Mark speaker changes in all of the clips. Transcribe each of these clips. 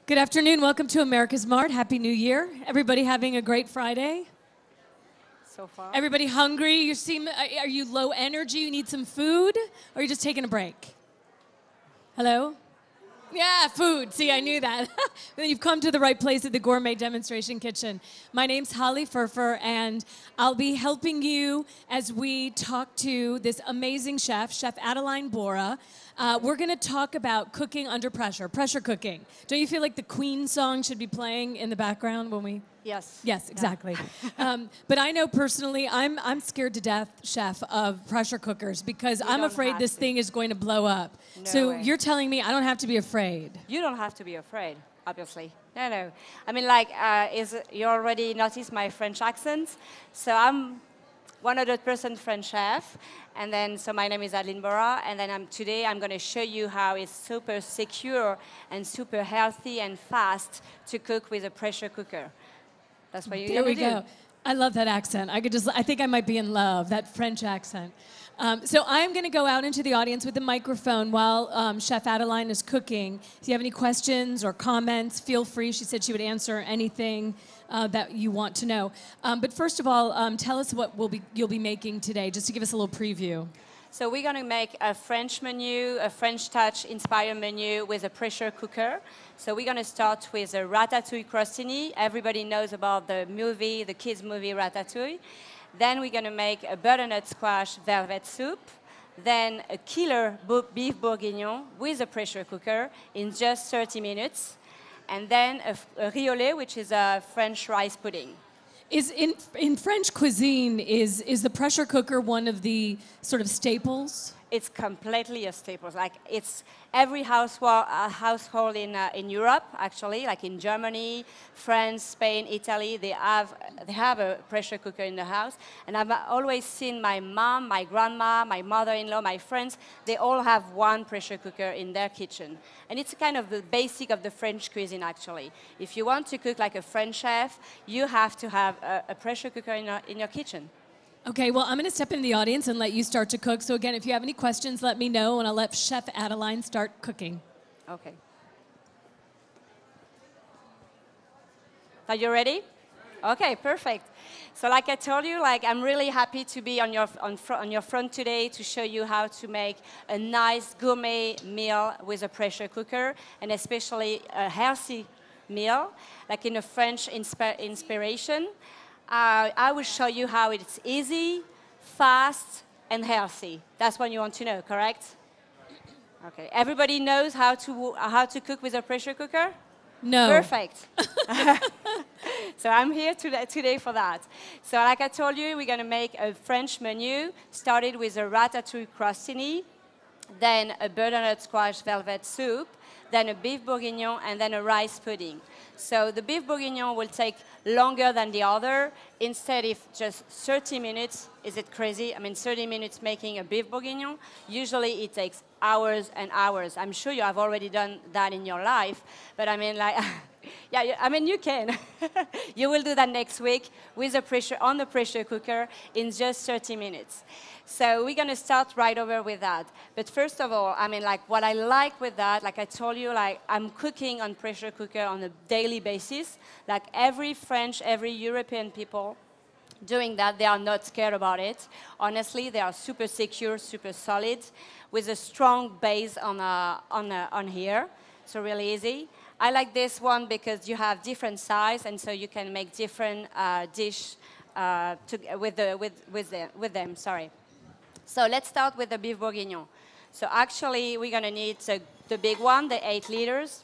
Speaker 1: Good afternoon. Welcome to America's Mart. Happy New Year. Everybody having a great Friday?
Speaker 2: So far.
Speaker 1: Everybody hungry? Are you low energy? You need some food? Or are you just taking a break? Hello? Yeah, food. See, I knew that. Then you've come to the right place at the Gourmet Demonstration Kitchen. My name's Holly Furfer, and I'll be helping you as we talk to this amazing chef, Chef Adeline Bora. We're going to talk about cooking under pressure, pressure cooking. Don't you feel like the Queen song should be playing in the background when we...
Speaker 2: Yes.
Speaker 1: Yes, exactly. But I know personally, I'm scared to death, Chef, of pressure cookers because I'm afraid this thing is going to blow up.
Speaker 2: No
Speaker 1: so
Speaker 2: way.
Speaker 1: You're telling me I don't have to be afraid.
Speaker 2: You don't have to be afraid, obviously. No. I mean, you already noticed my French accent. So I'm 100% French chef. And then, so my name is Adeline Bora. And then today I'm going to show you how it's super secure and super healthy and fast to cook with a pressure cooker. That's what you're
Speaker 1: There we
Speaker 2: going to do.
Speaker 1: go. I love that accent. I think I might be in love, that French accent. So I'm going to go out into the audience with the microphone while Chef Adeline is cooking. If you have any questions or comments, feel free. She said she would answer anything that you want to know. But first of all, tell us what you'll be making today, just to give us a little preview.
Speaker 2: So we're going to make a French menu, a French touch-inspired menu with a pressure cooker. So we're going to start with a ratatouille crostini. Everybody knows about the movie, the kids' movie Ratatouille. Then we're going to make a butternut squash velvet soup. Then a killer beef bourguignon with a pressure cooker in just 30 minutes. And then a riolet, which is a French rice pudding.
Speaker 1: In French cuisine, is the pressure cooker one of the sort of staples?
Speaker 2: It's completely a staple. Like it's every household in Europe, actually, like in Germany, France, Spain, Italy, they have a pressure cooker in the house. And I've always seen my mom, my grandma, my mother-in-law, my friends, they all have one pressure cooker in their kitchen. And it's kind of the basic of the French cuisine, actually. If you want to cook like a French chef, you have to have a pressure cooker in your kitchen.
Speaker 1: Okay, well, I'm going to step into the audience and let you start to cook. So again, if you have any questions, let me know, and I'll let Chef Adeline start cooking.
Speaker 2: Okay. Are you ready? Okay, perfect. So like I told you, I'm really happy to be on your front today to show you how to make a nice gourmet meal with a pressure cooker, and especially a healthy meal, like in a French inspiration. I will show you how it's easy, fast, and healthy. That's what you want to know, correct? Okay. Everybody knows how to cook with a pressure cooker?
Speaker 1: No.
Speaker 2: Perfect. So I'm here today for that. So like I told you, we're going to make a French menu, started with a ratatouille crostini, then a butternut squash velvet soup, then a beef bourguignon, and then a rice pudding. So the beef bourguignon will take longer than the other. Instead, if just 30 minutes, is it crazy? I mean, 30 minutes making a beef bourguignon, usually it takes hours and hours. I'm sure you have already done that in your life, but I mean, yeah, I mean, you can. You will do that next week with on the pressure cooker in just 30 minutes. So we're going to start right over with that. But first of all, I mean, what I like with that, like I told you, I'm cooking on pressure cooker on a daily basis. Like every French, every European people doing that, they are not scared about it. Honestly, they are super secure, super solid, with a strong base on here. So really easy. I like this one because you have different size, and so you can make different dish with them. Sorry. So let's start with the beef bourguignon. So actually, we're going to need the big one, the 8 liters.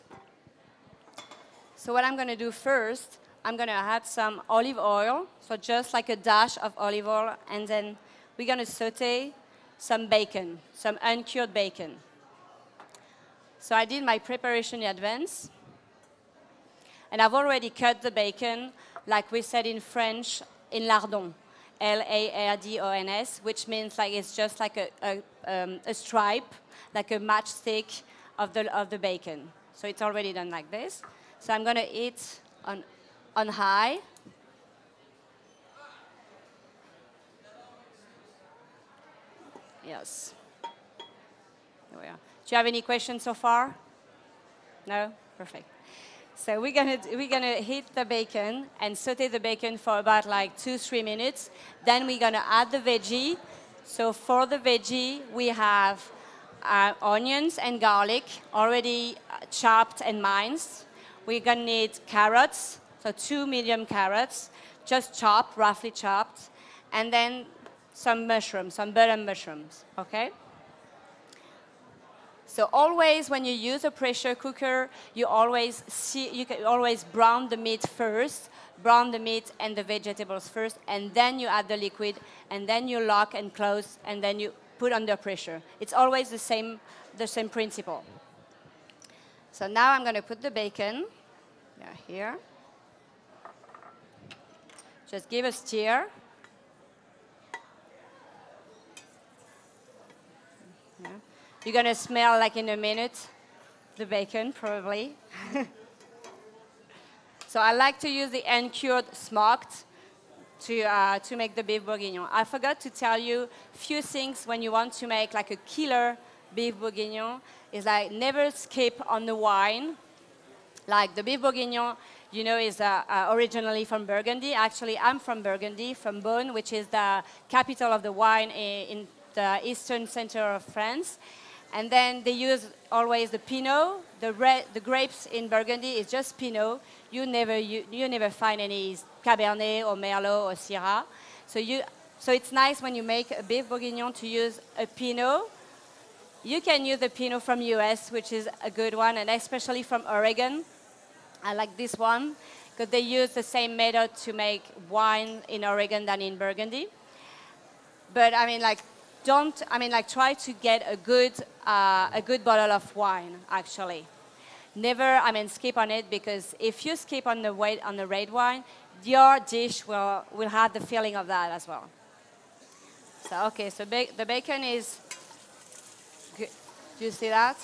Speaker 2: So what I'm going to do first, I'm going to add some olive oil, so just like a dash of olive oil, and then we're going to saute some bacon, some uncured bacon. So I did my preparation in advance, and I've already cut the bacon, like we said in French, in lardons. Lardons, which means it's just like a stripe, like a matchstick of the bacon. So it's already done like this. So I'm going to eat on high. Yes. There we are. Do you have any questions so far? No? Perfect. So we're gonna heat the bacon and saute the bacon for about like 2-3 minutes. Then we're gonna add the veggie. So for the veggie, we have onions and garlic already chopped and minced. We're gonna need carrots, so 2 medium carrots, just chopped, roughly chopped, and then some mushrooms, some button mushrooms, okay? So always when you use a pressure cooker, you can always brown the meat first, brown the meat and the vegetables first, and then you add the liquid, and then you lock and close, and then you put under pressure. It's always the same principle. So now I'm going to put the bacon here. Just give a stir. Yeah. You're going to smell like in a minute the bacon, probably. So I like to use the uncured smoked to make the beef bourguignon. I forgot to tell you a few things when you want to make like a killer beef bourguignon. Is like never skip on the wine. Like the beef bourguignon, you know, is originally from Burgundy. Actually, I'm from Burgundy, from Beaune, which is the capital of the wine in the eastern center of France. And then they use always the Pinot. The grapes in Burgundy is just Pinot. You never find any Cabernet or Merlot or Syrah. So it's nice when you make a beef bourguignon to use a Pinot. You can use the Pinot from US, which is a good one, and especially from Oregon. I like this one because they use the same method to make wine in Oregon than in Burgundy. But I mean, try to get a good bottle of wine, actually. Never, skip on it, because if you skip on the red wine, your dish will have the feeling of that as well. So, okay, so the bacon is good. Do you see that?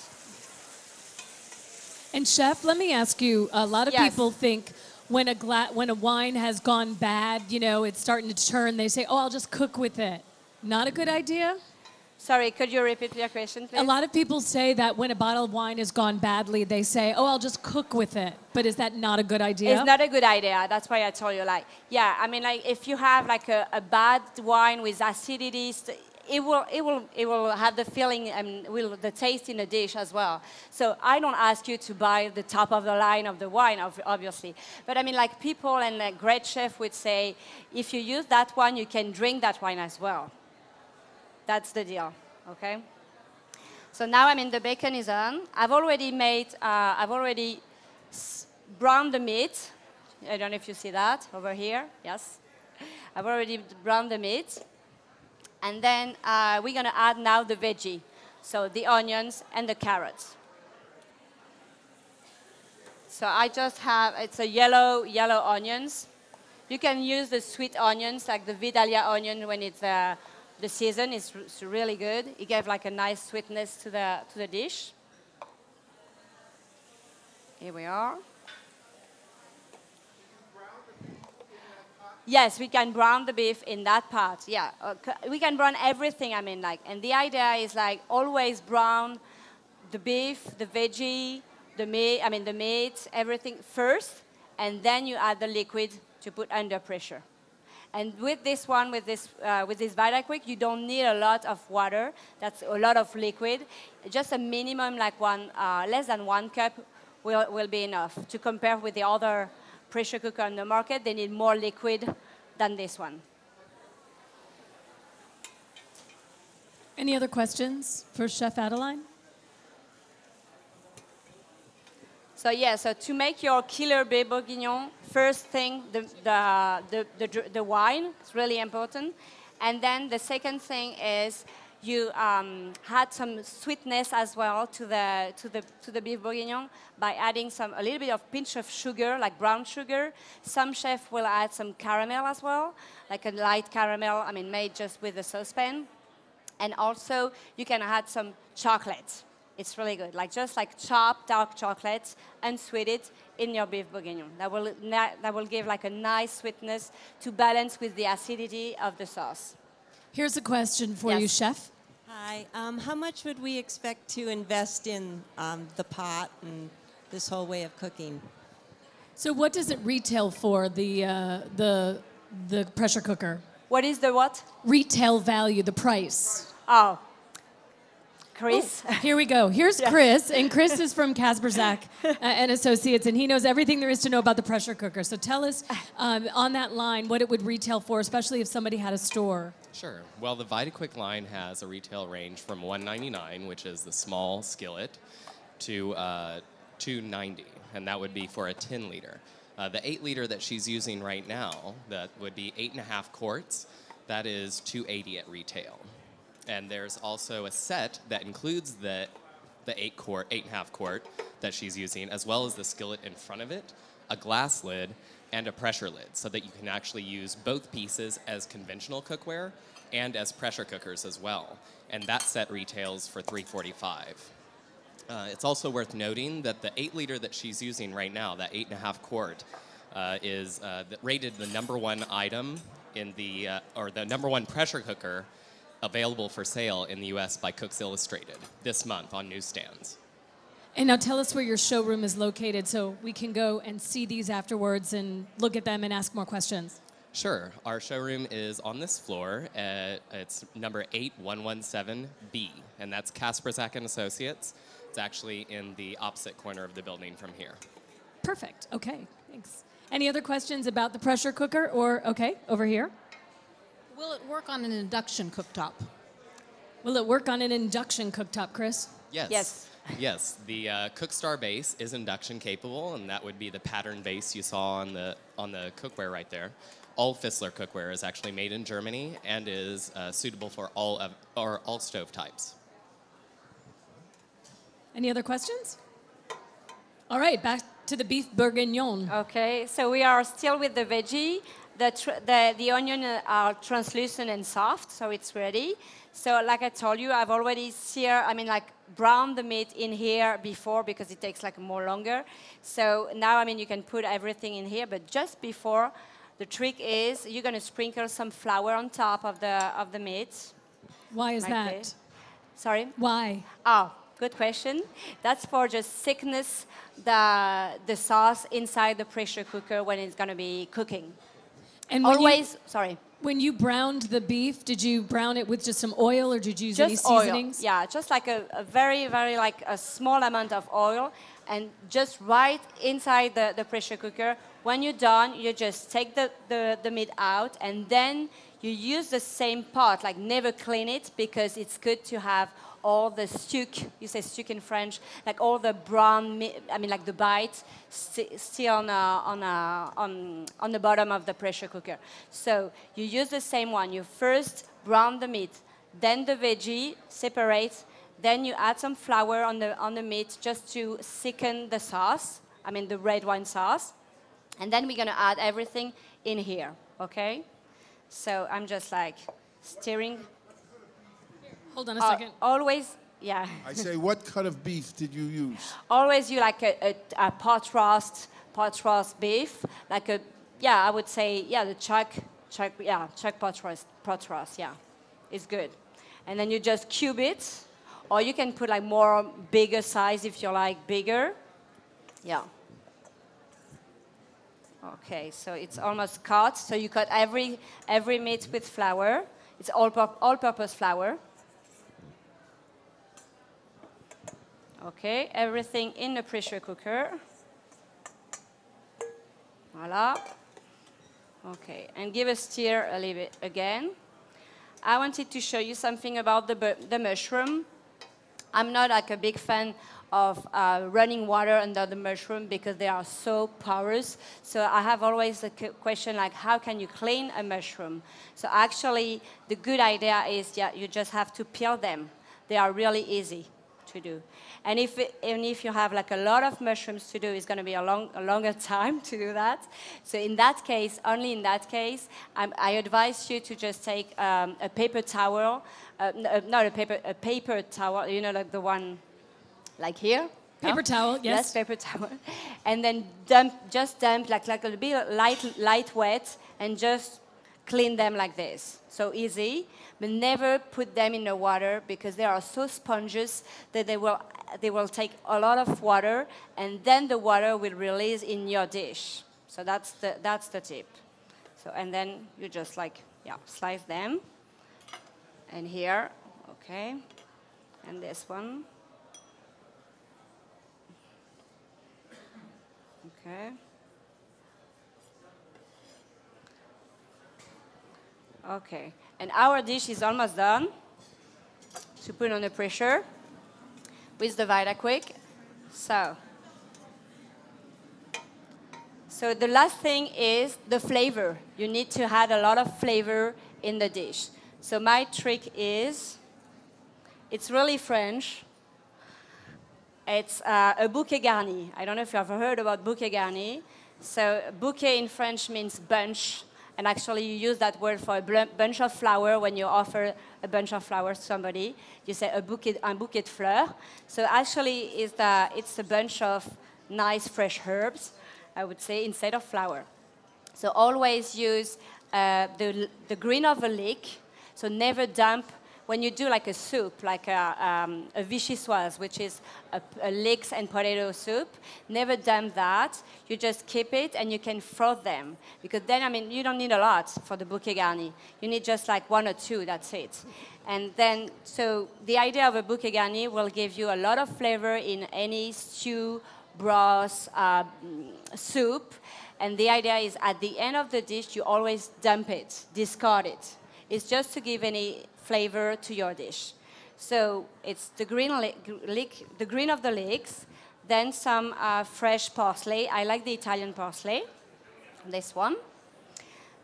Speaker 1: And Chef, let me ask you, a lot of people think when a wine has gone bad, you know, it's starting to turn, they say, oh, I'll just cook with it. Not a good idea?
Speaker 2: Sorry, could you repeat your question, please?
Speaker 1: A lot of people say that when a bottle of wine has gone badly, they say, oh, I'll just cook with it. But is that not a good idea?
Speaker 2: It's not a good idea. That's why I told you, if you have a bad wine with acidity, it will have the feeling and the taste in the dish as well. So I don't ask you to buy the top of the line of the wine, obviously. But people and great chef would say, if you use that one, you can drink that wine as well. That's the deal, okay? So now the bacon is on. I've already browned the meat. I don't know if you see that over here. Yes. I've already browned the meat. And then we're going to add now the veggie, so the onions and the carrots. So I just have, it's a yellow onions. You can use the sweet onions, like the Vidalia onion when it's the season. It's really good. It gave a nice sweetness to the dish. Here we are. Yes, we can brown the beef in that part. Yeah, we can brown everything. And the idea is always brown the beef, the veggie, the meat, everything first, and then you add the liquid to put under pressure. And with this one, with this Vitaquick, you don't need a lot of water. That's a lot of liquid. Just a minimum, less than 1 cup will be enough to compare with the other pressure cooker on the market. They need more liquid than this one.
Speaker 1: Any other questions for Chef Adeline?
Speaker 2: So so to make your killer beef bourguignon, first thing, the wine is really important. And then the second thing is you add some sweetness as well to the beef bourguignon by adding a little bit of pinch of sugar, like brown sugar. Some chefs will add some caramel as well, like a light caramel, made just with the saucepan. And also you can add some chocolate. It's really good, just chopped dark chocolate and sweet it in your beef bourguignon. That will give a nice sweetness to balance with the acidity of the sauce.
Speaker 1: Here's a question for you, Chef.
Speaker 3: Hi. How much would we expect to invest in the pot and this whole way of cooking?
Speaker 1: So what does it retail for, the pressure cooker?
Speaker 2: What is the what?
Speaker 1: Retail value, the price.
Speaker 2: Oh, Chris.
Speaker 1: Oh, here we go. Here's Chris, and Chris is from Casper Zach and Associates, and he knows everything there is to know about the pressure cooker. So tell us on that line what it would retail for, especially if somebody had a store.
Speaker 4: Sure. Well, the VitaQuick line has a retail range from $1.99, which is the small skillet, to $2.90, and that would be for a 10-liter. The 8-liter that she's using right now, that would be 8.5 quarts, that is $2.80 at retail. And there's also a set that includes the 8.5 quart that she's using, as well as the skillet in front of it, a glass lid, and a pressure lid, so that you can actually use both pieces as conventional cookware and as pressure cookers as well. And that set retails for $3.45. It's also worth noting that the 8-liter that she's using right now, that 8.5 quart, is rated the #1 item in the, or the #1 pressure cooker available for sale in the U.S. by Cooks Illustrated this month on newsstands.
Speaker 1: And now tell us where your showroom is located so we can go and see these afterwards and look at them and ask more questions.
Speaker 4: Sure. Our showroom is on this floor. It's number 8117B, and that's Casper Zach and Associates. It's actually in the opposite corner of the building from here.
Speaker 1: Perfect. Okay, thanks. Any other questions about the pressure cooker or, okay, over here?
Speaker 5: Will it work on an induction cooktop?
Speaker 1: Will it work on an induction cooktop, Chris?
Speaker 4: Yes.
Speaker 2: Yes.
Speaker 4: Yes, the Cookstar base is induction capable, and that would be the pattern base you saw on the cookware right there. All Fissler cookware is actually made in Germany and is suitable for all stove types. Any
Speaker 1: other questions? All right, back to the beef bourguignon.
Speaker 2: Okay, so we are still with the veggie. The onion are translucent and soft, so it's ready. So like I told you, I've already browned the meat in here before because it takes more longer. So now, you can put everything in here, but just before, the trick is you're going to sprinkle some flour on top of the meat.
Speaker 1: Why is that?
Speaker 2: This. Sorry?
Speaker 1: Why?
Speaker 2: Oh, good question. That's for just thickness the sauce inside the pressure cooker when it's going to be cooking.
Speaker 1: And when you browned the beef, did you brown it with just some oil, or did you use any seasonings?
Speaker 2: Oil. Yeah, just like a very, very a small amount of oil, and just right inside the pressure cooker. When you're done, you just take the meat out, and then you use the same pot. Never clean it, because it's good to have all the stuck, you say stuck in French, all the brown meat, the bites still on the bottom of the pressure cooker. So you use the same one. You first brown the meat, then the veggie, separate, then you add some flour on the meat just to thicken the sauce, the red wine sauce, and then we're gonna add everything in here, okay? So I'm just stirring.
Speaker 1: Hold on a second.
Speaker 2: Always, yeah.
Speaker 6: I say, what cut of beef did you use?
Speaker 2: Always you a pot roast beef, I would say, the chuck pot roast, yeah, it's good. And then you just cube it, or you can put more bigger size if you like bigger, yeah. Okay, so it's almost cut. So you cut every meat with flour. It's all-purpose flour. Okay, everything in the pressure cooker. Voila. Okay, and give a stir a little bit again. I wanted to show you something about the mushroom. I'm not a big fan of running water under the mushroom because they are so porous. So I have always a question how can you clean a mushroom? So actually, the good idea is you just have to peel them. They are really easy to do. And even if you have a lot of mushrooms to do, it's going to be a longer time to do that. So in that case, only in that case, I advise you to just take a paper towel, not a paper towel, the one here.
Speaker 1: Paper towel, yes.
Speaker 2: Yes, paper towel. And then just dump a little bit light wet, and just clean them like this. So easy, but never put them in the water because they are so sponges that they will take a lot of water, and then the water will release in your dish. So that's the tip. So, and then you just like, yeah, slice them. And here, okay, and this one. Okay. Okay, and our dish is almost done. To put on the pressure with the VitaQuick. So the last thing is the flavor. You need to add a lot of flavor in the dish. So my trick is, it's really French. It's a bouquet garni. I don't know if you've ever heard about bouquet garni. So bouquet in French means bunch. And actually, you use that word for a bunch of flower when you offer a bunch of flowers to somebody. You say un bouquet de fleurs. So actually, it's a bunch of nice fresh herbs, I would say, instead of flower. So always use the green of a leek. So never dump. When you do like a soup, like a vichyssoise, which is a leeks and potato soup, never dump that. You just keep it and you can froth them. Because then, I mean, you don't need a lot for the bouquet garni. You need just like 1 or 2, that's it. And then, so the idea of a bouquet garni will give you a lot of flavor in any stew, broth, soup. And the idea is at the end of the dish, you always dump it, discard it. It's just to give any flavor to your dish. So it's the green of the leeks, then some fresh parsley. I like the Italian parsley, this one.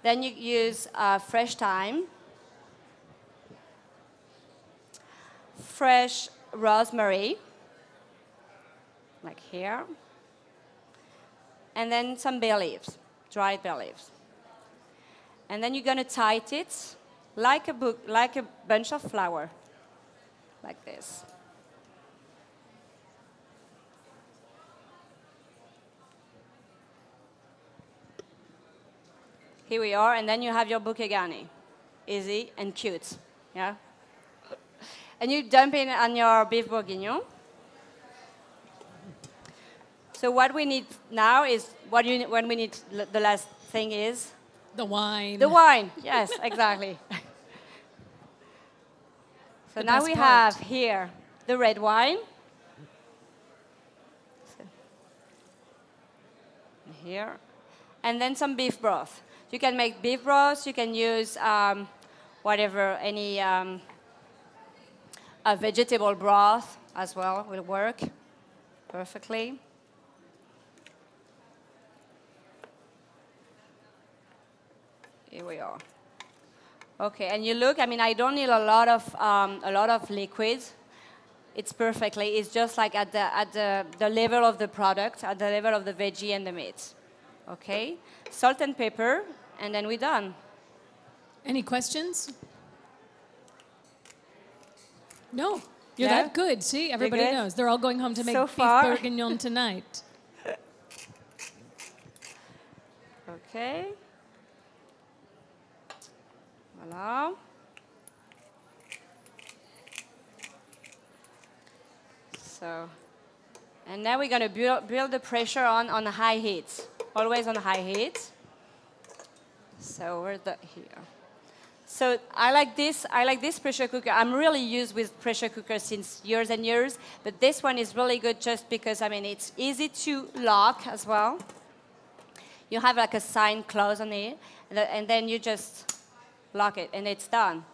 Speaker 2: Then you use fresh thyme, fresh rosemary, like here, and then some bay leaves, dried bay leaves. And then you're going to tie it like a bunch of flower, like this. Here we are, and then you have your bouquet garni. Easy and cute, yeah? And you dump it on your beef bourguignon. So what we need now is, when we need, the last thing is?
Speaker 1: The wine.
Speaker 2: The wine, yes, exactly. So now we have here the red wine. Here. And then some beef broth. You can make beef broth, you can use whatever, any a vegetable broth as well will work perfectly. Here we are. Okay, and you look, I mean, I don't need a lot of liquid. It's perfectly, it's just like at the level of the product, at the level of the veggie and the meat. Okay, salt and pepper, and then we're done.
Speaker 1: Any questions? No, you're
Speaker 2: No?
Speaker 1: that good. See, everybody
Speaker 2: good?
Speaker 1: knows. They're all going home to make
Speaker 2: So
Speaker 1: beef
Speaker 2: far.
Speaker 1: bourguignon tonight.
Speaker 2: Okay. Voila. So, and now we're going to build the pressure on high heat. Always on high heat. So we're here. So I like this pressure cooker. I'm really used with pressure cookers since years and years, but this one is really good just because, I mean, it's easy to lock as well. You have like a sign close on it, and then you just lock it, and it's done.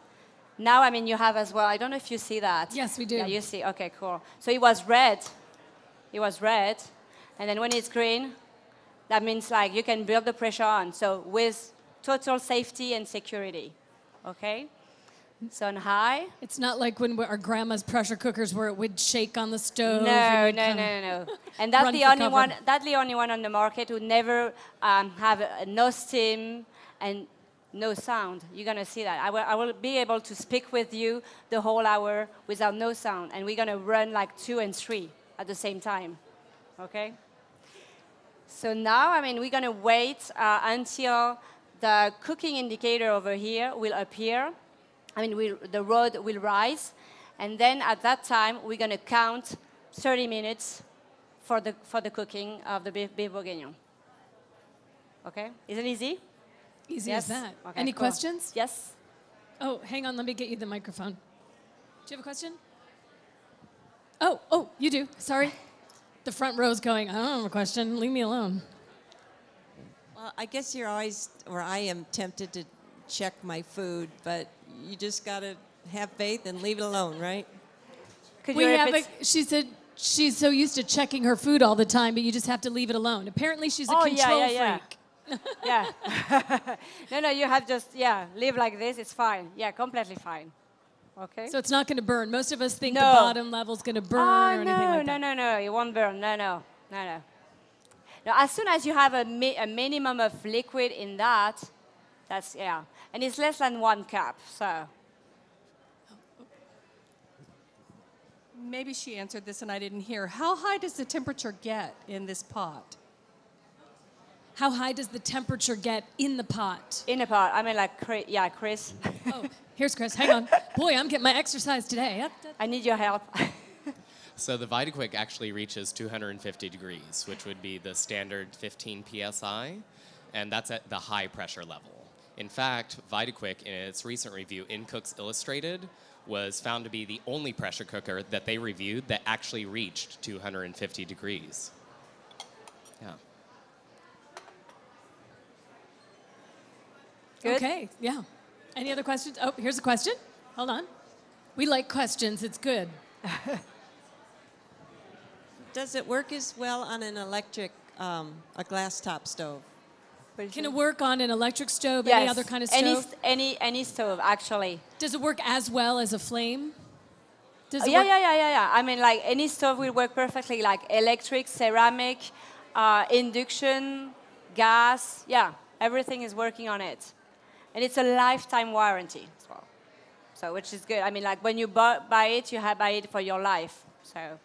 Speaker 2: Now, I mean, you have as well, I don't know if you see that.
Speaker 1: Yes, we do.
Speaker 2: Yeah, you see, okay, cool. So it was red, and then when it's green, that means like you can build the pressure on. So with total safety and security, okay? So on high.
Speaker 1: It's not like when our grandma's pressure cookers where it would shake on the stove.
Speaker 2: No. And that's the only one. That's the only one on the market who never have no steam and no sound. You're gonna see that. I will be able to speak with you the whole hour without no sound, and we're gonna run like 2 and 3 at the same time. Okay. So now, I mean, we're gonna wait until the cooking indicator over here will appear. I mean, the rod will rise. And then at that time, we're going to count 30 minutes for the cooking of the beef bourguignon. Okay? Is it easy?
Speaker 1: Easy
Speaker 2: Yes?
Speaker 1: as that.
Speaker 2: Okay,
Speaker 1: Any
Speaker 2: cool.
Speaker 1: questions?
Speaker 2: Yes?
Speaker 1: Oh, hang on. Let me get you the microphone. Do you have a question? Oh, you do. Sorry. The front row's going, I don't have a question. Leave me alone.
Speaker 3: Well, I guess you're always, or I am tempted to check my food, but you just got to have faith and leave it alone, right?
Speaker 2: Could you repeat?
Speaker 1: She said she's so used to checking her food all the time, but you just have to leave it alone. Apparently, she's a control freak.
Speaker 2: Yeah. No, you have just, live like this. It's fine. Yeah, completely fine. Okay.
Speaker 1: So it's not going to burn. Most of us think
Speaker 2: No.
Speaker 1: the bottom level's going to burn or anything like that.
Speaker 2: No, it won't burn. No. Now, as soon as you have a minimum of liquid in that, and it's less than 1 cup, so.
Speaker 7: Maybe she answered this and I didn't hear. How high does the temperature get in this pot?
Speaker 1: How high does the temperature get in the pot?
Speaker 2: In a pot. I mean, like, Chris.
Speaker 1: Oh, here's Chris. Hang on. Boy, I'm getting my exercise today.
Speaker 2: I need your help.
Speaker 4: So the VitaQuick actually reaches 250 degrees, which would be the standard 15 psi, and that's at the high pressure level. In fact, VitaQuick, in its recent review in Cooks Illustrated, was found to be the only pressure cooker that they reviewed that actually reached 250 degrees. Yeah.
Speaker 2: Good?
Speaker 1: Okay, yeah. Any other questions? Oh, here's a question. Hold on. We like questions. It's good.
Speaker 3: Does it work as well on an electric, a glass top stove?
Speaker 1: Can it work on an electric stove,
Speaker 2: Yes.
Speaker 1: any other kind of stove?
Speaker 2: Any stove, actually.
Speaker 1: Does it work as well as a flame? Does it
Speaker 2: Yeah.
Speaker 1: work?
Speaker 2: I mean, like, any stove will work perfectly, like electric, ceramic, induction, gas. Yeah, everything is working on it. And it's a lifetime warranty as well. So, which is good. I mean, like, when you buy it, you buy it for your life. So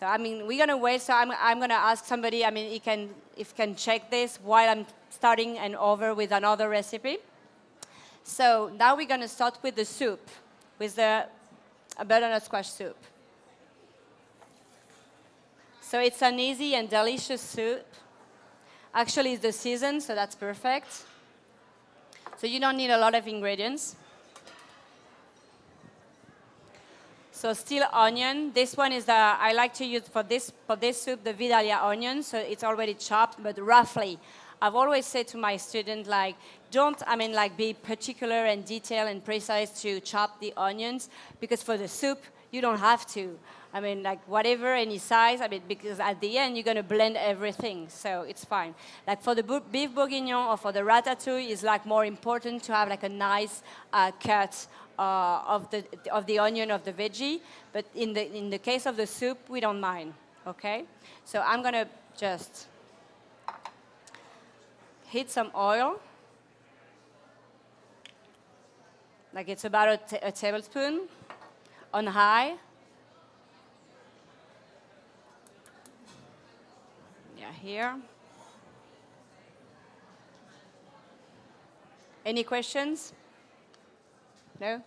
Speaker 2: I mean, we're going to wait. So I'm going to ask somebody, I mean, if you can check this while I'm starting and over with another recipe. So now we're going to start with the soup, with the butternut squash soup. So it's an easy and delicious soup. Actually, it's the season, so that's perfect. So you don't need a lot of ingredients. So still onion. This one is I like to use for this soup the Vidalia onion. So it's already chopped, but roughly. I've always said to my students, like, be particular and detailed and precise to chop the onions, because for the soup you don't have to. I mean, like, whatever, any size. I mean, because at the end you're gonna blend everything, so it's fine. Like for the beef bourguignon or for the ratatouille, it's like more important to have like a nice cut of the onion, of the veggie, but in the case of the soup, we don't mind, okay? So I'm gonna just heat some oil, like it's about a tablespoon, on high. Yeah, here. Any questions? No?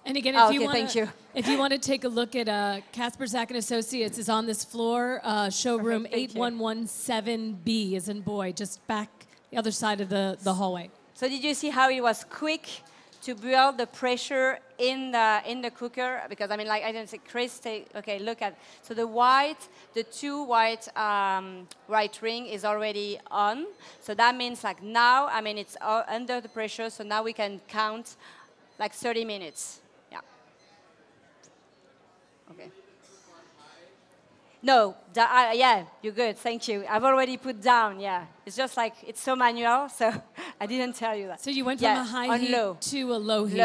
Speaker 1: And again,
Speaker 2: thank you.
Speaker 1: if you want to take a look at Casper Zack & Associates is on this floor, showroom
Speaker 2: Perfect, thank you.
Speaker 1: 8117B as in boy, just back the other side of the hallway.
Speaker 2: So did you see how it was quick to build the pressure in the cooker? Because I mean, like I didn't say, Chris, okay, look at, so the two white right ring is already on. So that means like now, I mean, it's under the pressure, so now we can count like 30 minutes. Yeah. Okay. No, yeah, you're good, thank you. I've already put down, yeah. It's just like, it's so manual, so I didn't tell you that.
Speaker 1: So you went from a high heat
Speaker 2: low.
Speaker 1: to a low heat.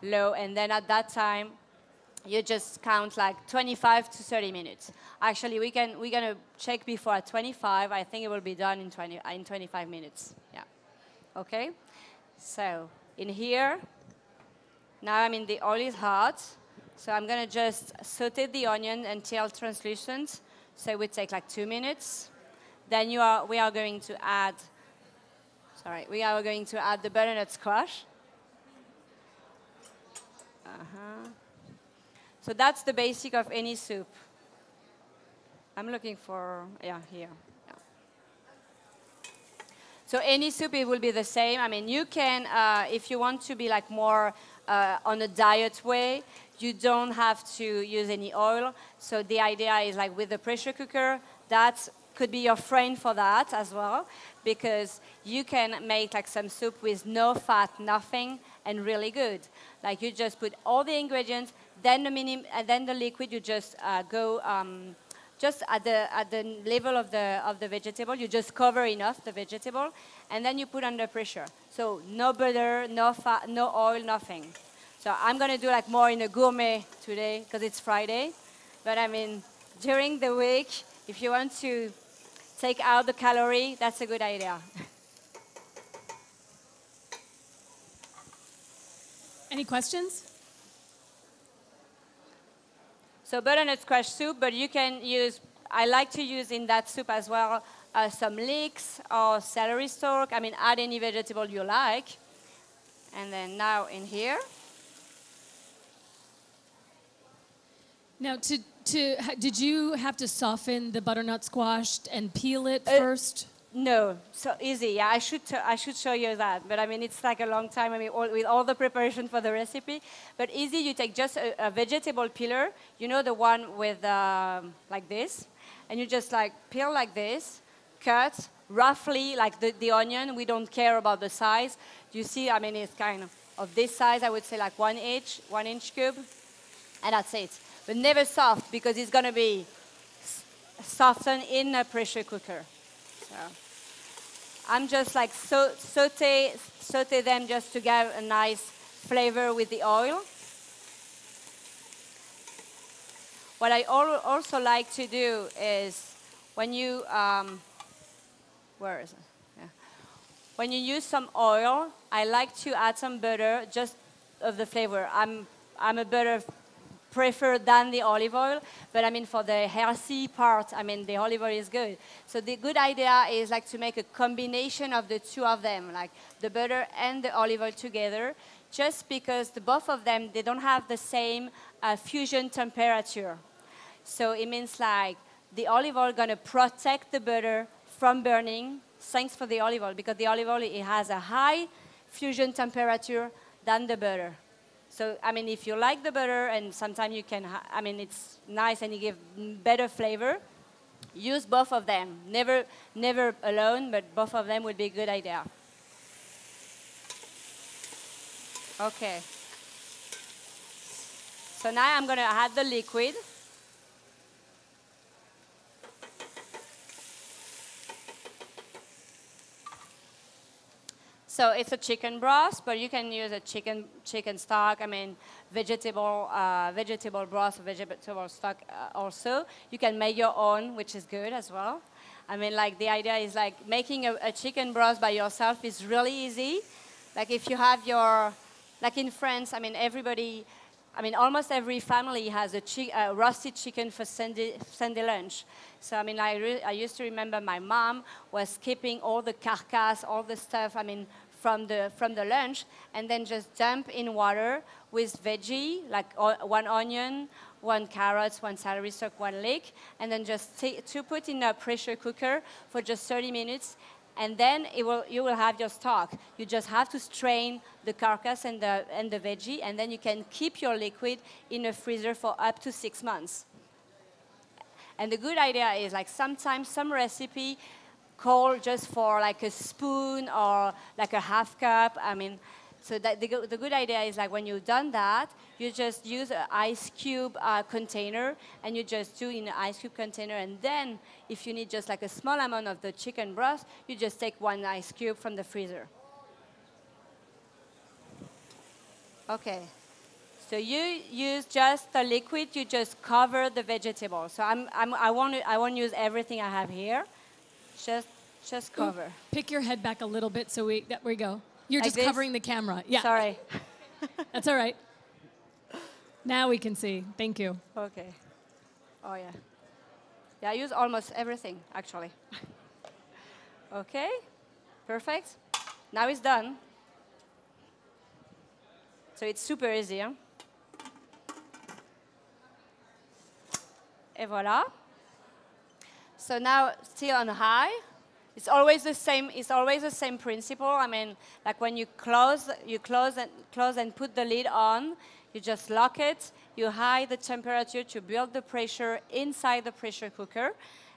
Speaker 2: Low, and then at that time, you just count like 25 to 30 minutes. Actually, we're gonna check before at 25. I think it will be done in 25 minutes, yeah. Okay, so in here, now I mean the oil is hot. So I'm going to just saute the onion until translucent. So it would take like 2 minutes. Then we are going to add, we are going to add the butternut squash. So that's the basic of any soup. I'm looking for, here. Yeah. So any soup, it will be the same. I mean, you can, if you want to be like more on a diet way, you don't have to use any oil. So the idea is like with the pressure cooker, that could be your friend for that as well, because you can make like some soup with no fat, nothing, and really good. Like you just put all the ingredients, then the liquid, you just go just at the level of the vegetable. You just cover enough the vegetable, and then you put under pressure. So no butter, no fat, no oil, nothing. So I'm gonna do like more in a gourmet today because it's Friday. But I mean, during the week, if you want to take out the calorie, that's a good idea.
Speaker 1: Any questions?
Speaker 2: So butternut squash soup, but you can use, I like to use in that soup as well, some leeks or celery stalk. I mean, add any vegetable you like. And then now in here.
Speaker 1: Now, did you have to soften the butternut squash and peel it first?
Speaker 2: No, so easy. Yeah, I should show you that. But I mean, it's like a long time. I mean, with all the preparation for the recipe. But easy. You take just a vegetable peeler. You know, the one with like this, and you just like peel like this, cut roughly like the onion. We don't care about the size. You see, I mean, it's kind of this size. I would say like 1 inch cube, and that's it. But never soft, because it's gonna be softened in a pressure cooker. So I'm just like saute them just to get a nice flavor with the oil. What I also like to do is when you, where is it? Yeah. When you use some oil, I like to add some butter just of the flavor. I'm a butter prefer than the olive oil, but I mean for the healthy part, I mean the olive oil is good. So the good idea is like to make a combination of the two of them, like the butter and the olive oil together, just because both of them, they don't have the same fusion temperature. So it means like the olive oil gonna protect the butter from burning, thanks for the olive oil, because the olive oil, it has a high fusion temperature than the butter. So, I mean, if you like the butter, and sometimes you can, I mean, it's nice and you give better flavor, use both of them. Never alone, but both of them would be a good idea. Okay. So now I'm going to add the liquid. So it's a chicken broth, but you can use a chicken stock. I mean, vegetable broth, vegetable stock also. You can make your own, which is good as well. I mean, like the idea is like making a chicken broth by yourself is really easy. Like if you have your, like in France, I mean, almost every family has a roasted chicken for Sunday lunch. So, I mean, I used to remember my mom was keeping all the carcass, all the stuff, I mean, from the lunch, and then just dump in water with veggie, like 1 onion, 1 carrot, 1 celery stalk, 1 leek, and then just to put in a pressure cooker for just 30 minutes, and then you will have your stock. You just have to strain the carcass and the veggie, and then you can keep your liquid in a freezer for up to 6 months. And the good idea is like sometimes some recipe call just for like a spoon or like a half cup. I mean, so that the good idea is like when you've done that, you just use an ice cube container, and you just do in an ice cube container, and then if you need just like a small amount of the chicken broth, you just take 1 ice cube from the freezer. Okay. So you use just the liquid, you just cover the vegetable. So I won't use everything I have here. Just cover.
Speaker 1: Ooh, pick your head back a little bit so there we go. You're
Speaker 2: Like
Speaker 1: just
Speaker 2: this?
Speaker 1: covering the camera. Yeah.
Speaker 2: Sorry.
Speaker 1: That's all right. Now we can see. Thank you.
Speaker 2: Okay. Oh, yeah. Yeah, I use almost everything, actually. Okay, perfect. Now it's done. So it's super easy. Huh? Et voilà. So now still on high. It's always the same. It's always the same principle. I mean, like when you close and put the lid on. You just lock it. You high the temperature to build the pressure inside the pressure cooker,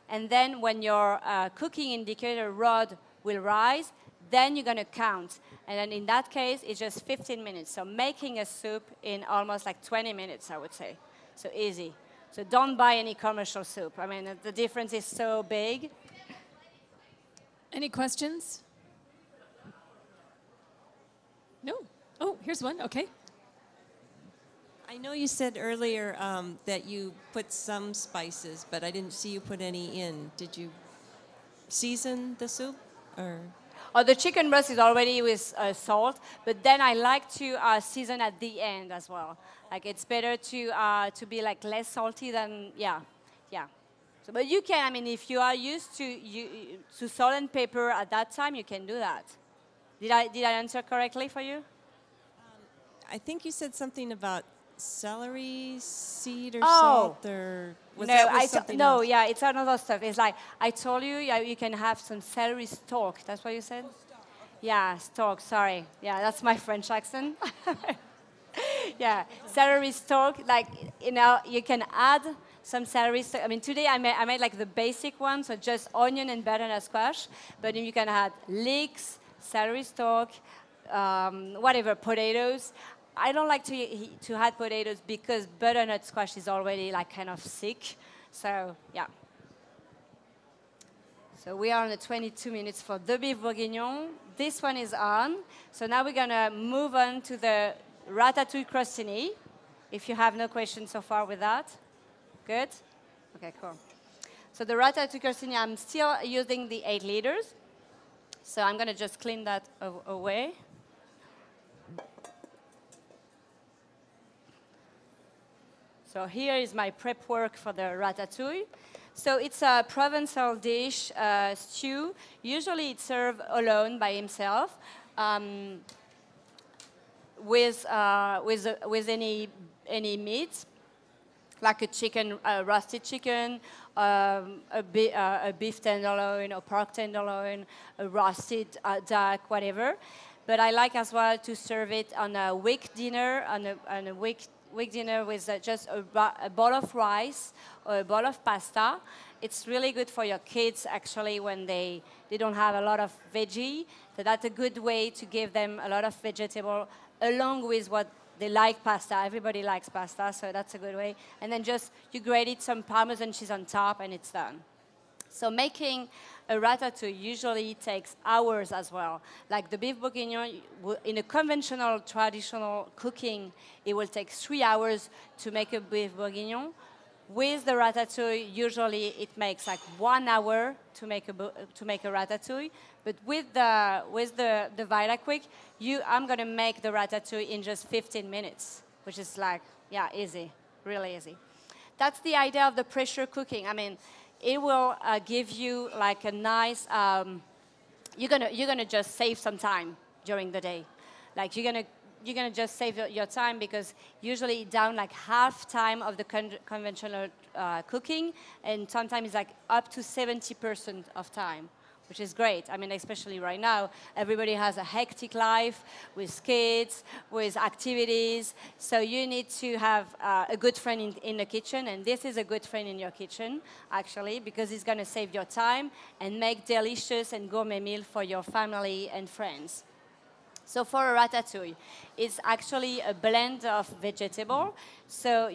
Speaker 2: and then when your cooking indicator rod will rise, then you're gonna count. And then in that case, it's just 15 minutes. So making a soup in almost like 20 minutes, I would say. So easy. So don't buy any commercial soup. I mean, the difference is so big.
Speaker 1: Any questions? No? Oh, here's one. Okay.
Speaker 3: I know you said earlier that you put some spices, but I didn't see you put any in. Did you season the soup, or?
Speaker 2: Oh, the chicken breast is already with salt, but then I like to season at the end as well. Like it's better to be like less salty than yeah. So, but you can. I mean, if you are used to salt and pepper at that time, you can do that. Did I answer correctly for you?
Speaker 3: I think you said something about celery seed or
Speaker 2: Oh.
Speaker 3: salt, or was that was something
Speaker 2: no,
Speaker 3: else?
Speaker 2: yeah, it's another stuff. It's like I told you, yeah, you can have some celery stalk. That's what you said. Yeah, stalk. Sorry. Yeah, that's my French accent. Yeah, celery stalk. Like you can add some celery stalk. I mean, today I made like the basic one, so just onion and butternut squash. But then you can add leeks, celery stalk, whatever, potatoes. I don't like to add potatoes because butternut squash is already like kind of thick. So yeah. So we are on the 22 minutes for the beef bourguignon. This one is on. So now we're gonna move on to the ratatouille crostini. If you have no questions so far with that. Good? Okay, cool. So the ratatouille crostini, I'm still using the 8 liters. So I'm gonna just clean that away. So here is my prep work for the ratatouille. So it's a Provençal dish, stew. Usually it's served alone by himself with any meat, like a chicken, roasted chicken, a beef tenderloin, or pork tenderloin, a roasted duck, whatever. But I like as well to serve it on a week dinner, on a week dinner with just a bowl of rice or a bowl of pasta. It's really good for your kids, actually, when they don't have a lot of veggie. So that's a good way to give them a lot of vegetable along with what they like, pasta. Everybody likes pasta, so that's a good way. And then just you grate it, some Parmesan cheese on top, and it's done. So making a ratatouille usually takes hours as well. Like the beef bourguignon, in a conventional, traditional cooking, it will take 3 hours to make a beef bourguignon. With the ratatouille, usually it makes like 1 hour to make a ratatouille. But with the Vita Quick, I'm gonna make the ratatouille in just 15 minutes, which is like, yeah, easy, really easy. That's the idea of the pressure cooking. I mean, it will give you like a nice. You're gonna just save some time during the day, like you're gonna just save your time because usually down like half time of the conventional cooking, and sometimes it's like up to 70% of time, which is great. I mean, especially right now, everybody has a hectic life with kids, with activities. So you need to have a good friend in the kitchen, and this is a good friend in your kitchen, actually, because it's going to save your time and make delicious and gourmet meal for your family and friends. So for a ratatouille, it's actually a blend of vegetable. So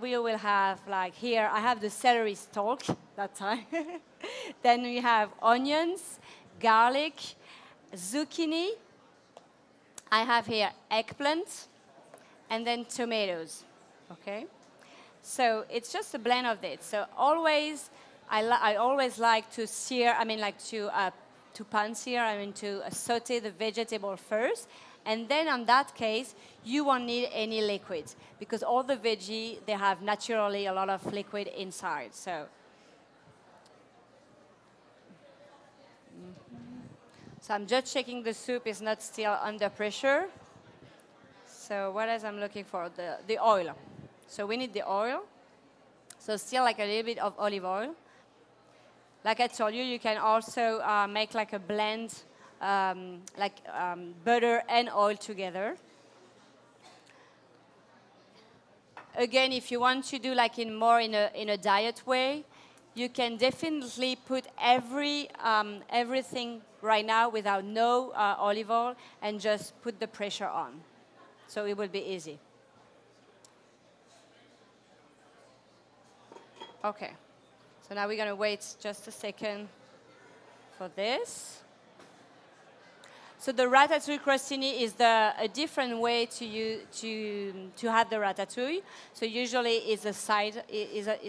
Speaker 2: we will have, like here, I have the celery stalk that time. Then we have onions, garlic, zucchini. I have here eggplant, and then tomatoes, okay? So it's just a blend of it. So always, I always like to sear, I mean like to pan sear, I mean to saute the vegetable first. And then on that case, you won't need any liquid because all the veggie, they have naturally a lot of liquid inside, so. Mm-hmm. So I'm just checking the soup is not still under pressure. So what else I'm looking for? The oil. So we need the oil. So still like a little bit of olive oil. Like I told you, you can also make like a blend, butter and oil together. Again, if you want to do like in a diet way, you can definitely put everything right now without no olive oil and just put the pressure on. So it will be easy. Okay. So now we're going to wait just a second for this. So the ratatouille crostini is a different way to have the ratatouille. So usually it's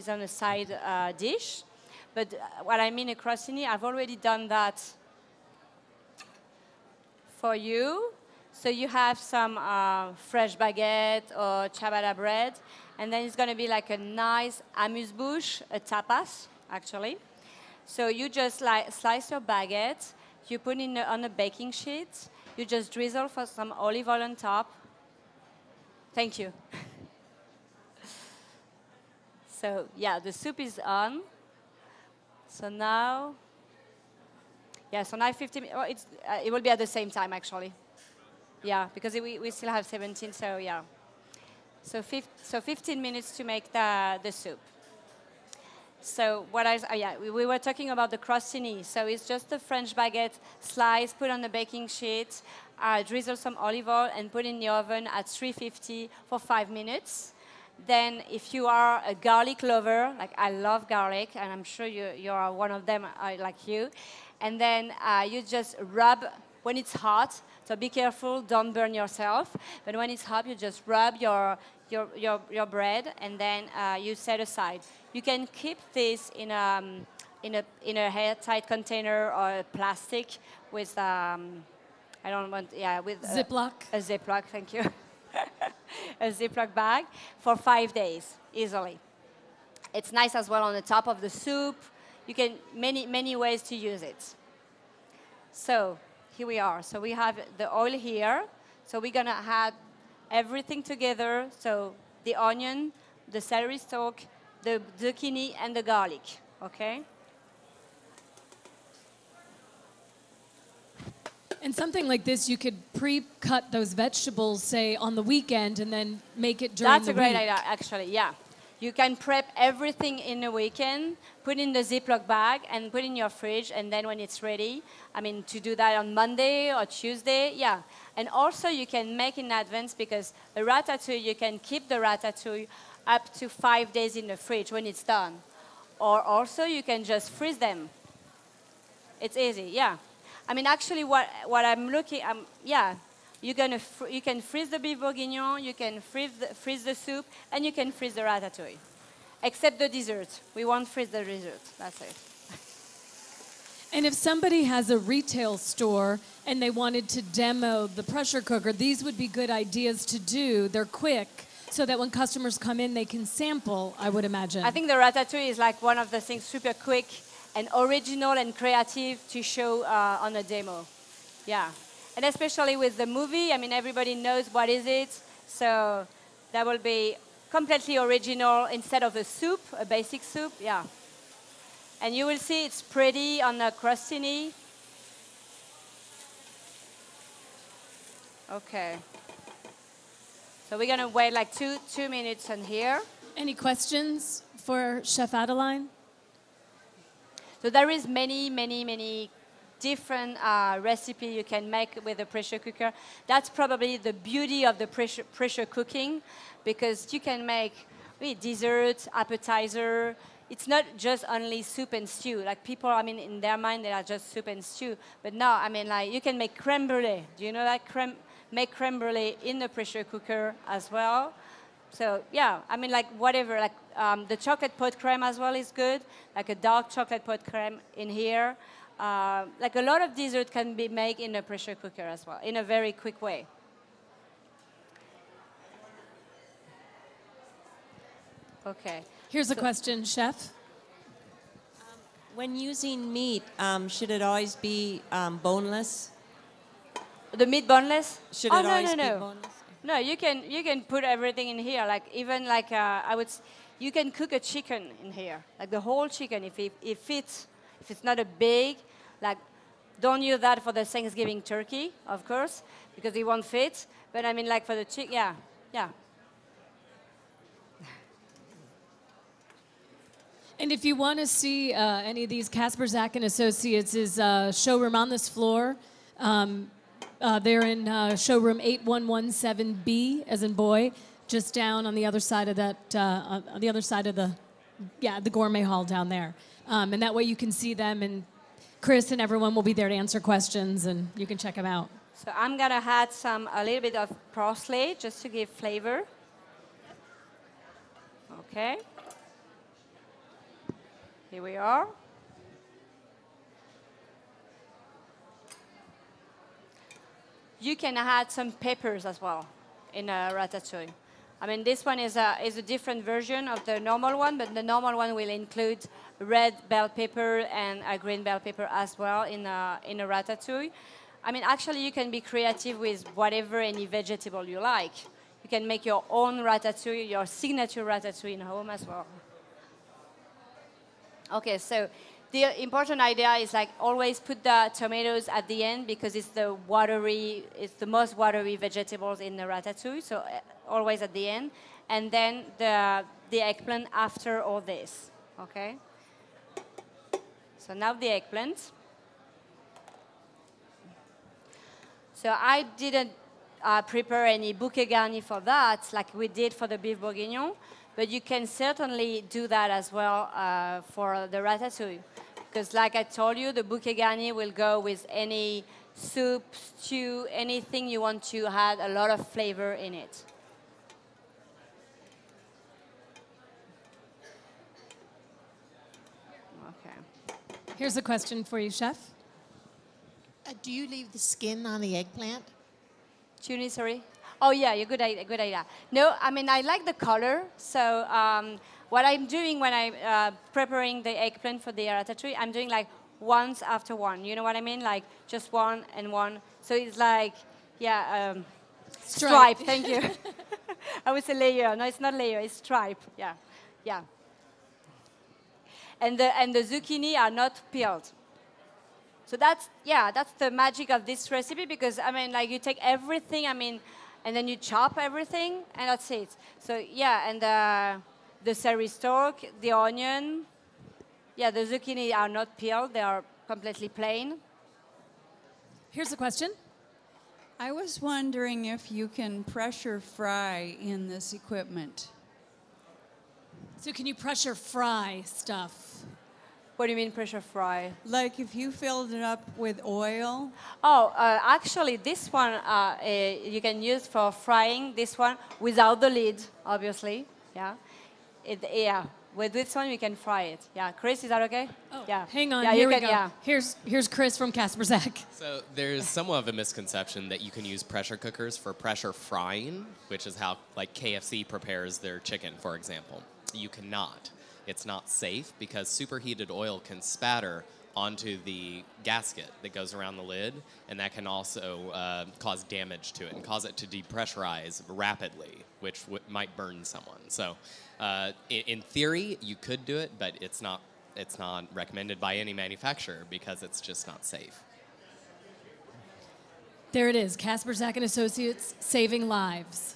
Speaker 2: on a side dish. But what I mean a crostini, I've already done that for you. So you have some fresh baguette or ciabatta bread, and then it's going to be like a nice amuse-bouche, a tapas, actually. So you just slice your baguette. You put it on a baking sheet. You just drizzle for some olive oil on top. Thank you. So yeah, the soup is on. So now, yeah, so now 15 minutes. It will be at the same time, actually. Yeah, because we still have 17, so yeah. So 15 minutes to make the soup. So what else? Oh yeah, we were talking about the crostini. So it's just a French baguette slice, put on the baking sheet, drizzle some olive oil, and put in the oven at 350 for 5 minutes. Then if you are a garlic lover, like I love garlic, and I'm sure you are one of them like you, and then you just rub when it's hot. So be careful, don't burn yourself. But when it's hot, you just rub your bread, and then you set aside. You can keep this in a airtight container or plastic with with
Speaker 1: Ziploc.
Speaker 2: A Ziploc, thank you. A Ziploc bag for 5 days easily. It's nice as well on the top of the soup. You can many ways to use it. So here we are. So we have the oil here. So we're gonna add everything together. So the onion, the celery stalk, the zucchini, and the garlic. Okay.
Speaker 1: And something like this, you could pre-cut those vegetables, say, on the weekend, and then make it during the week.
Speaker 2: That's a great idea, actually, yeah. You can prep everything in a weekend, put in the Ziploc bag, and put in your fridge, and then when it's ready, I mean, to do that on Monday or Tuesday, yeah. And also, you can make in advance, because a ratatouille, you can keep the ratatouille up to 5 days in the fridge when it's done. Or also, you can just freeze them. It's easy, yeah. I mean, actually, what I'm looking, yeah, you can freeze the beef bourguignon, you can freeze the soup, and you can freeze the ratatouille. Except the dessert. We won't freeze the dessert. That's it.
Speaker 1: And if somebody has a retail store and they wanted to demo the pressure cooker, these would be good ideas to do. They're quick, so that when customers come in, they can sample, I would imagine.
Speaker 2: I think the ratatouille is like one of the things super quick and original and creative to show on a demo. Yeah. And especially with the movie, I mean, everybody knows what is it. So that will be completely original instead of a soup, a basic soup. Yeah. And you will see it's pretty on the crostini. Okay. So we're going to wait like two minutes on here.
Speaker 1: Any questions for Chef Adeline?
Speaker 2: So there is many different recipe you can make with a pressure cooker. That's probably the beauty of the pressure cooking, because you can make dessert, appetizer. It's not just only soup and stew. Like people, I mean, in their mind, they are just soup and stew. But no, I mean, like you can make creme brulee. Do you know that? Make creme brulee in the pressure cooker as well. So yeah, I mean, like whatever, like the chocolate pot creme as well is good, like a dark chocolate pot creme in here. Like a lot of dessert can be made in a pressure cooker as well, in a very quick way. Okay.
Speaker 1: Here's a question, Chef.
Speaker 3: When using meat, should it always be boneless?
Speaker 2: The meat boneless?
Speaker 3: Should
Speaker 2: Oh,
Speaker 3: it
Speaker 2: no,
Speaker 3: always
Speaker 2: no,
Speaker 3: be
Speaker 2: no.
Speaker 3: boneless?
Speaker 2: No, you can put everything in here. Like even like you can cook a chicken in here, like the whole chicken. If it's not a big, like don't use that for the Thanksgiving turkey, of course, because it won't fit. But I mean, like for the chicken, yeah, yeah.
Speaker 1: And if you want to see any of these, Casper Zach and Associates is showroom on this floor. They're in showroom 8117B, as in boy, just down on the other side of that, on the other side of the gourmet hall down there. And that way you can see them, and Chris and everyone will be there to answer questions, and you can check them out.
Speaker 2: So I'm gonna add a little bit of parsley just to give flavor. Okay. Here we are. You can add some peppers as well in a ratatouille. I mean, this one is a different version of the normal one, but the normal one will include red bell pepper and a green bell pepper as well in a ratatouille. I mean, actually, you can be creative with whatever any vegetable you like. You can make your own ratatouille, your signature ratatouille in home as well. Okay, so the important idea is like always put the tomatoes at the end because it's the most watery vegetables in the ratatouille, so always at the end. And then the eggplant after all this, okay? So now the eggplant. So I didn't prepare any bouquet garni for that, like we did for the beef bourguignon. But you can certainly do that as well for the ratatouille. Because like I told you, the bouquet garni will go with any soup, stew, anything you want to add a lot of flavor in it. Okay.
Speaker 1: Here's a question for you, Chef.
Speaker 5: Do you leave the skin on the eggplant?
Speaker 2: Junie, sorry? Oh, yeah, good idea, good idea. No, I mean, I like the color. So what I'm doing when I'm preparing the eggplant for the ratatouille, I'm doing like once after one. You know what I mean? Like just one and one. So it's like, yeah, stripe. Thank you. I would say layer. No, it's not layer. It's stripe. Yeah, yeah. And the zucchini are not peeled. So that's the magic of this recipe because, I mean, like you take everything, I mean, and then you chop everything, and that's it. So, yeah, and the celery stalk, the onion, yeah, the zucchini are not peeled. They are completely plain.
Speaker 1: Here's a question.
Speaker 8: I was wondering if you can pressure fry in this equipment.
Speaker 1: So can you pressure fry stuff?
Speaker 2: What do you mean pressure fry?
Speaker 8: Like if you filled it up with oil?
Speaker 2: Oh, actually, this one you can use for frying. This one without the lid, obviously. Yeah, yeah. With this one, we can fry it. Yeah, Chris, is that okay?
Speaker 1: Oh,
Speaker 2: yeah.
Speaker 1: Hang on.
Speaker 2: Yeah,
Speaker 1: here
Speaker 2: you
Speaker 1: we
Speaker 2: can,
Speaker 1: go.
Speaker 2: yeah.
Speaker 1: Here's Chris from Casper Zach.
Speaker 4: So there's somewhat of a misconception that you can use pressure cookers for pressure frying, which is how like KFC prepares their chicken, for example. You cannot. It's not safe because superheated oil can spatter onto the gasket that goes around the lid, and that can also cause damage to it and cause it to depressurize rapidly, which might burn someone. So in theory, you could do it, but it's not recommended by any manufacturer because it's just not safe.
Speaker 1: There it is, Casper Zach and Associates, saving lives.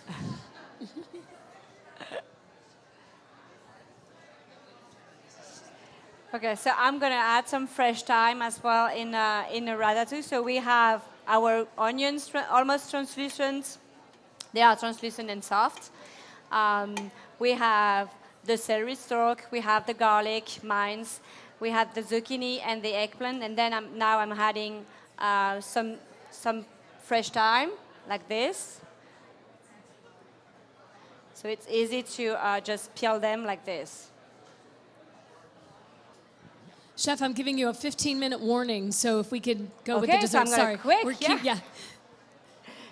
Speaker 2: Okay, so I'm gonna add some fresh thyme as well in the ratatouille. So we have our onions almost translucent. They are translucent and soft. We have the celery stalk. We have the garlic mince. We have the zucchini and the eggplant. And then now I'm adding some fresh thyme like this. So it's easy to just peel them like this.
Speaker 1: Chef, I'm giving you a 15-minute warning, so if we could go with
Speaker 2: Okay,
Speaker 1: the
Speaker 2: so
Speaker 1: dessert.
Speaker 2: I'm gonna quick,
Speaker 1: yeah.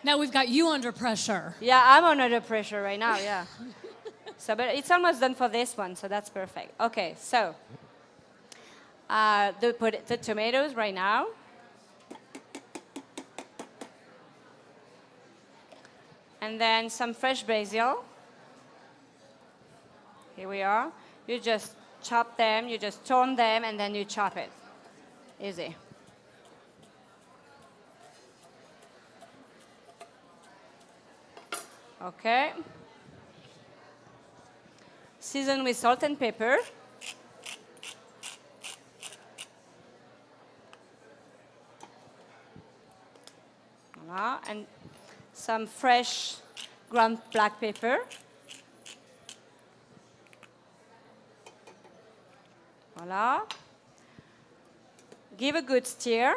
Speaker 1: Now we've got you under pressure.
Speaker 2: Yeah, I'm under pressure right now, yeah. So, but it's almost done for this one, so that's perfect. Okay, so the tomatoes right now. And then some fresh basil. Here we are. You just chop them, you just tone them, and then you chop it. Easy. Okay. Season with salt and pepper. Voila. And some fresh ground black pepper. Voila. Give a good stir.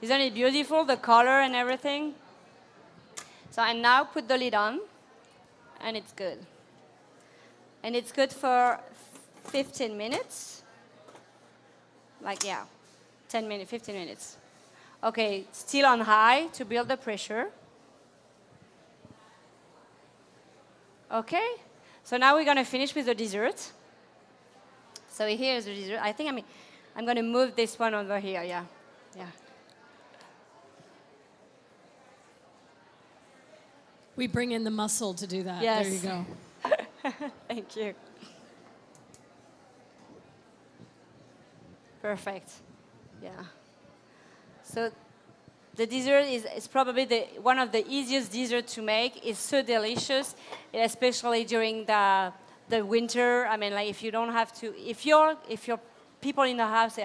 Speaker 2: Isn't it beautiful, the color and everything? So I now put the lid on, and it's good. And it's good for 15 minutes. Like, yeah, 10 minutes, 15 minutes. Okay, still on high to build the pressure. Okay, so now we're gonna finish with the dessert. So here's the dessert. I think I'm gonna move this one over here, yeah.
Speaker 1: We bring in the muscle to do that.
Speaker 2: Yes.
Speaker 1: There you go.
Speaker 2: Thank you. Perfect. Yeah. So the dessert is probably one of the easiest desserts to make. It's so delicious, especially during the winter. I mean, like if you don't have to, if your people in the house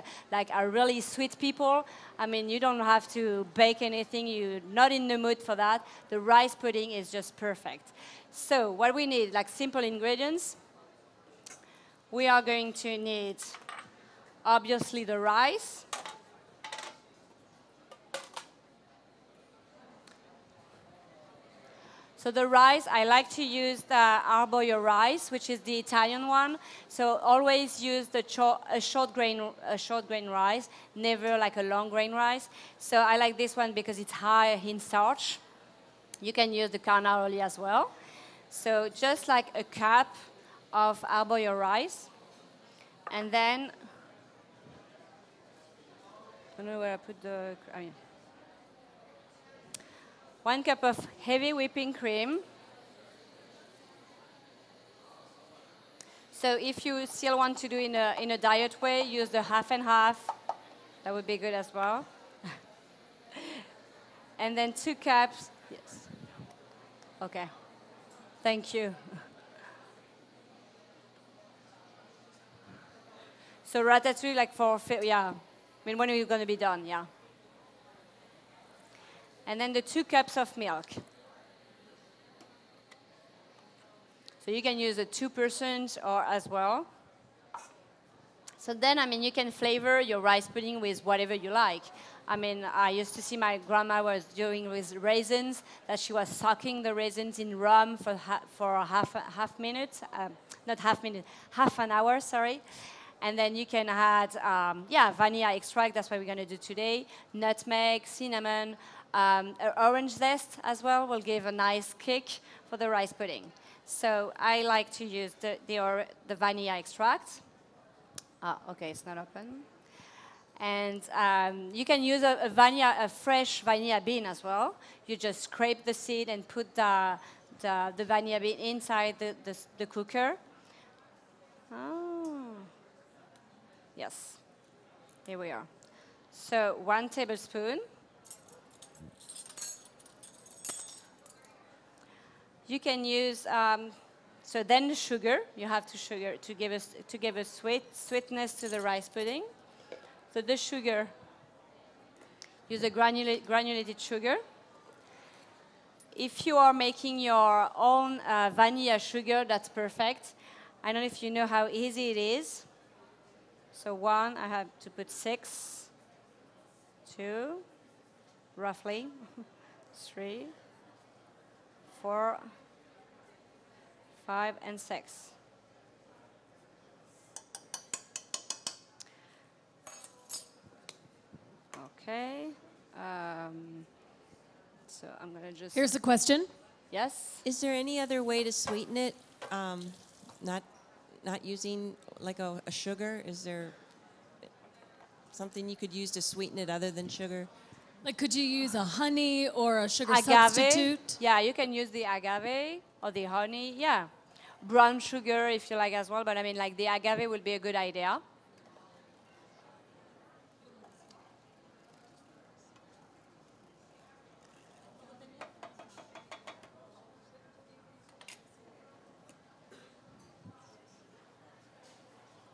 Speaker 2: are really sweet people, I mean, you don't have to bake anything. You're not in the mood for that. The rice pudding is just perfect. So what we need, like simple ingredients, we are going to need, obviously, the rice. So the rice, I like to use the arborio rice, which is the Italian one. So always use a short grain rice, never like a long grain rice. So I like this one because it's high in starch. You can use the carnaroli as well. So just like a cup of arborio rice. And then, I don't know where I put the, 1 cup of heavy whipping cream. So if you still want to do in a diet way, use the half and half. That would be good as well. And then 2 cups. Yes. Okay. Thank you. So ratatouille, like yeah. I mean, when are you going to be done? Yeah. And then the 2 cups of milk. So you can use a 2% or as well. So then, I mean, you can flavor your rice pudding with whatever you like. I mean, I used to see my grandma was doing with raisins, that she was soaking the raisins in rum for half minute, not half minute, half an hour, sorry. And then you can add, vanilla extract, that's what we're going to do today, nutmeg, cinnamon, orange zest as well will give a nice kick for the rice pudding. So I like to use the vanilla extract. Okay, it's not open. And you can use a fresh vanilla bean as well. You just scrape the seed and put the vanilla bean inside the cooker. Oh. Yes, here we are. So 1 tablespoon. You can use, so then the sugar. You have to sugar to give a sweetness to the rice pudding. So the sugar, use a granulated sugar. If you are making your own vanilla sugar, that's perfect. I don't know if you know how easy it is. So 1, I have to put 6, 2, roughly, 3, 4, 5, and 6. Okay. So I'm going to just...
Speaker 1: Here's the question.
Speaker 2: Yes?
Speaker 3: Is there any other way to sweeten it not using like a sugar? Is there something you could use to sweeten it other than sugar?
Speaker 1: Like, could you use a honey or a sugar
Speaker 2: Agave.
Speaker 1: substitute?
Speaker 2: Yeah, you can use the agave or the honey. Yeah. Brown sugar if you like as well, but I mean, like the agave would be a good idea.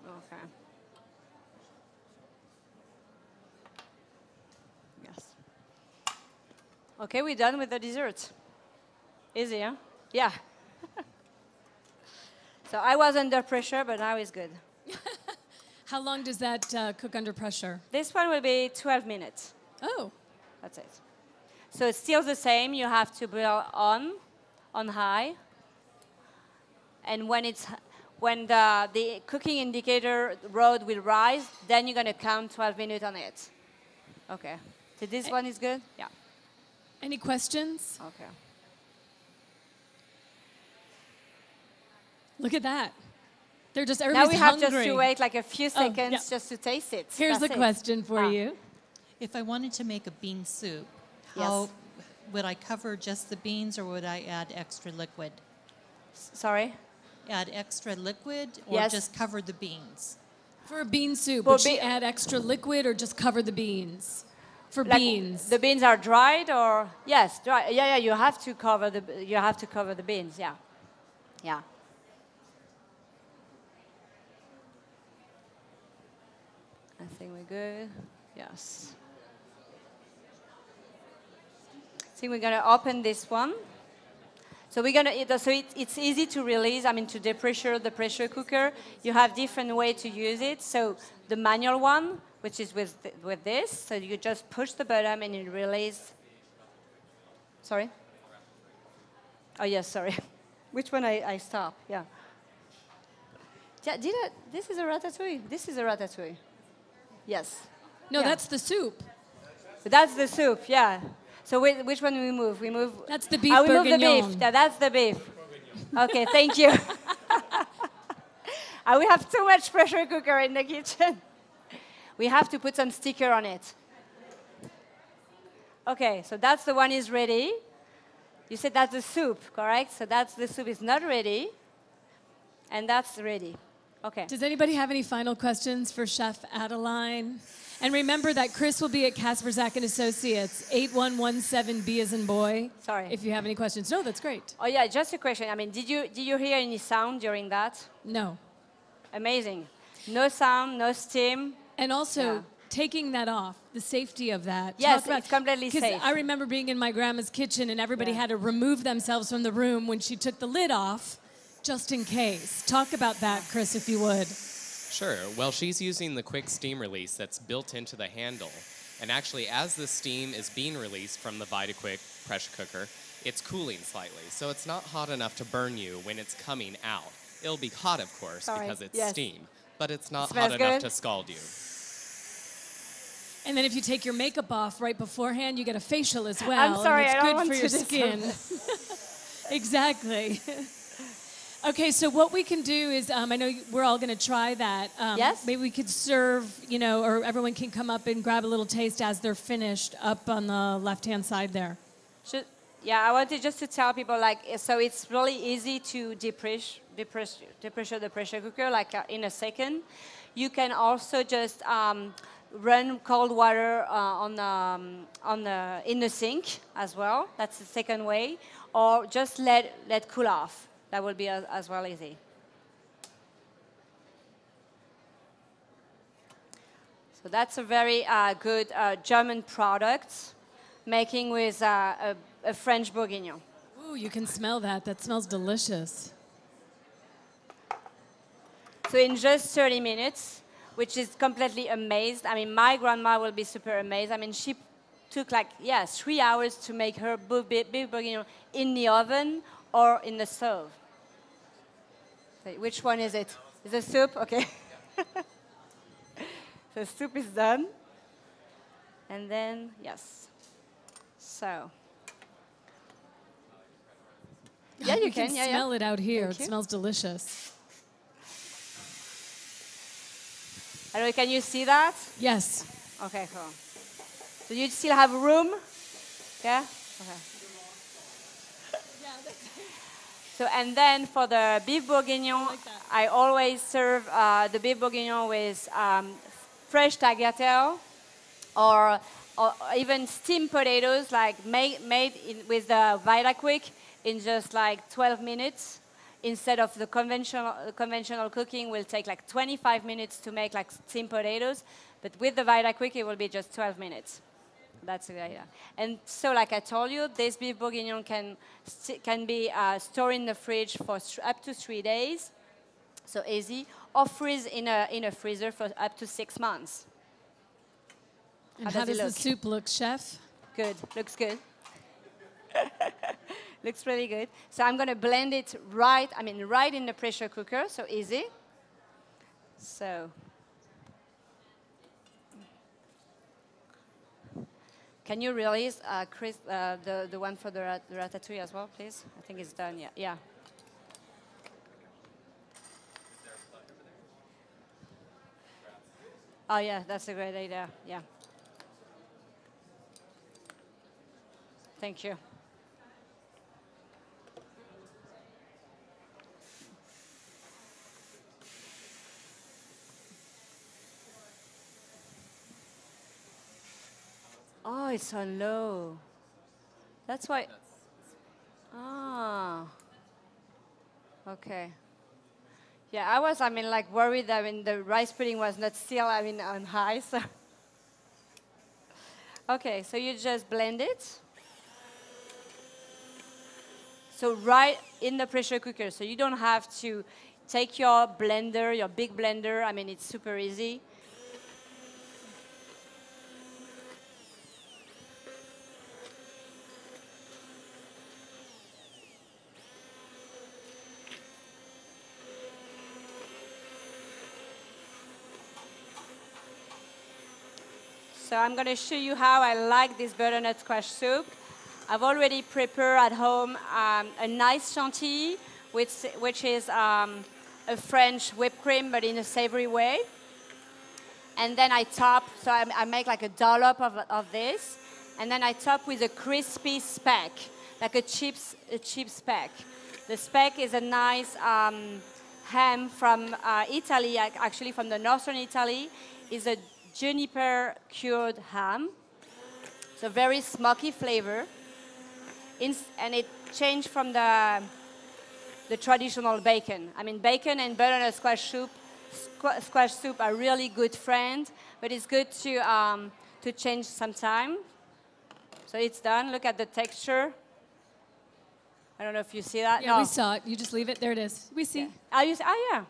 Speaker 2: Okay. Yes. Okay, we're done with the dessert. Easy, huh? Yeah. So I was under pressure, but now it's good.
Speaker 1: How long does that cook under pressure?
Speaker 2: This one will be 12 minutes.
Speaker 1: Oh,
Speaker 2: That's it. So it's still the same. You have to boil on high. And when the cooking indicator rod will rise, then you're going to count 12 minutes on it. Okay. So this one is good? Yeah.
Speaker 1: any questions?
Speaker 2: Okay.
Speaker 1: Look at that. They're just,
Speaker 2: Now
Speaker 1: everybody's
Speaker 2: we have
Speaker 1: hungry.
Speaker 2: just to wait like a few
Speaker 1: Oh,
Speaker 2: seconds
Speaker 1: yeah.
Speaker 2: just to taste it.
Speaker 1: Here's
Speaker 2: That's
Speaker 1: the
Speaker 2: it.
Speaker 1: question for
Speaker 2: Ah.
Speaker 1: you.
Speaker 9: If I wanted to make a bean soup,
Speaker 2: Yes.
Speaker 9: how would I cover just the beans or would I add extra liquid?
Speaker 2: Sorry?
Speaker 9: Add extra liquid or
Speaker 2: Yes.
Speaker 9: just cover the beans?
Speaker 1: For a bean soup,
Speaker 2: For
Speaker 1: would she
Speaker 2: be-
Speaker 1: add extra liquid or just cover the beans? For
Speaker 2: Like
Speaker 1: beans.
Speaker 2: the beans are dried or yes, dry. Yeah, you have to cover the beans. Yeah, yeah. I think we're good. Yes. I think we're gonna open this one. So we're gonna. It's easy to release. I mean, to depressure the pressure cooker. You have different way to use it. So the manual one, which is with this, so you just push the button and it release. Sorry. Oh yes, sorry. Which one I stop? Yeah. Yeah. This is a ratatouille. This is a ratatouille. Yes.
Speaker 1: No,
Speaker 2: Yeah.
Speaker 1: that's the soup.
Speaker 2: That's the soup. Yeah. So which one we move? We move.
Speaker 1: That's the beef
Speaker 2: We move the
Speaker 1: bourguignon.
Speaker 2: beef. Yeah, that's the beef. Okay, thank you. We have too much pressure cooker in the kitchen. We have to put some sticker on it. Okay, so that's the one is ready. You said that's the soup, correct? So that's the soup is not ready. And that's ready. Okay.
Speaker 1: Does anybody have any final questions for Chef Adeline? And remember that Chris will be at Casper Zack and Associates, 8117B as in boy.
Speaker 2: Sorry.
Speaker 1: If you have any questions. No, that's great.
Speaker 2: Oh yeah, just a question. I mean, did you hear any sound during that?
Speaker 1: No.
Speaker 2: Amazing. No sound, no steam.
Speaker 1: And also,
Speaker 2: Yeah.
Speaker 1: taking that off, the safety of that.
Speaker 2: Yes,
Speaker 1: Talk about-
Speaker 2: it's completely
Speaker 1: 'cause
Speaker 2: safe.
Speaker 1: I remember being in my grandma's kitchen and everybody
Speaker 2: Yeah.
Speaker 1: had to remove themselves from the room when she took the lid off, just in case. Talk about that, Chris, if you would.
Speaker 4: Sure. Well, she's using the quick steam release that's built into the handle. And actually, as the steam is being released from the VitaQuick pressure cooker, it's cooling slightly. So it's not hot enough to burn you when it's coming out. It'll be hot, of course,
Speaker 2: Sorry.
Speaker 4: because it's
Speaker 2: Yes.
Speaker 4: steam. But it's not
Speaker 2: Smells
Speaker 4: hot enough
Speaker 2: good.
Speaker 4: to scald you.
Speaker 1: And then if you take your makeup off right beforehand, you get a facial as well.
Speaker 2: I'm sorry,
Speaker 1: and it's
Speaker 2: I don't
Speaker 1: good
Speaker 2: want
Speaker 1: for
Speaker 2: to
Speaker 1: your
Speaker 2: disturb
Speaker 1: skin. Exactly. Okay, so what we can do is, I know we're all going to try that.
Speaker 2: Yes.
Speaker 1: Maybe we could serve, or everyone can come up and grab a little taste as they're finished up on the left-hand side there.
Speaker 2: Yeah, I wanted just to tell people, so it's really easy to depressure the pressure cooker, in a second. You can also just run cold water in the sink as well. That's the second way. Or just let cool off. That will be as well easy. So that's a very good German product, making with a French bourguignon.
Speaker 1: Ooh, you can smell that. That smells delicious.
Speaker 2: So in just 30 minutes, which is completely amazed. I mean, my grandma will be super amazed. I mean, she took 3 hours to make her beef bourguignon in the oven or in the stove. Okay, which one is it? Is it soup? Okay. The soup is done. And then, yes. So. Yeah, you
Speaker 1: We can
Speaker 2: can. Yeah,
Speaker 1: smell
Speaker 2: yeah.
Speaker 1: it out here.
Speaker 2: Thank
Speaker 1: It
Speaker 2: you.
Speaker 1: smells delicious.
Speaker 2: I don't know, can you see that?
Speaker 1: Yes.
Speaker 2: Okay, cool. So you still have room? Yeah? Okay. So, and then for the beef bourguignon, I always serve the beef bourguignon with fresh tagliatelle or even steamed potatoes, like made with the Vita Quick in just like 12 minutes. Instead of the conventional cooking will take like 25 minutes to make like steamed potatoes, but with the Vita Quick it will be just 12 minutes. That's the idea. And so, like I told you, this beef bourguignon can be stored in the fridge for up to 3 days, so easy, or freeze in a freezer for up to 6 months.
Speaker 1: And how does
Speaker 2: it
Speaker 1: the
Speaker 2: look?
Speaker 1: soup look, chef?
Speaker 2: Good. Looks good. Looks really good. So I'm going to blend it right in the pressure cooker, so easy. So. Can you release, Chris, the one for the ratatouille as well, please? I think it's done, yeah. Yeah. Oh, yeah, that's a great idea, yeah. Thank you. Oh, it's on low. That's why. Ah. Okay. Yeah, I was, like worried that the rice pudding was not still, on high. So. Okay, so you just blend it. So right in the pressure cooker. So you don't have to take your blender, your big blender. It's super easy. So I'm going to show you how I like this butternut squash soup. I've already prepared at home a nice chantilly, which is a French whipped cream, but in a savory way. And then I top, so I make like a dollop of this, and then I top with a crispy speck, like a cheap speck. The speck is a nice ham from Italy, actually from the northern Italy. Is a juniper cured ham, so very smoky flavor, and it changed from the traditional bacon. Bacon and butternut squash soup are really good friends, but it's good to change sometime. So it's done. Look at the texture. I don't know if you see that.
Speaker 1: Yeah,
Speaker 2: no.
Speaker 1: we saw it. You just leave it. There it is. We see.
Speaker 2: Yeah. Yeah.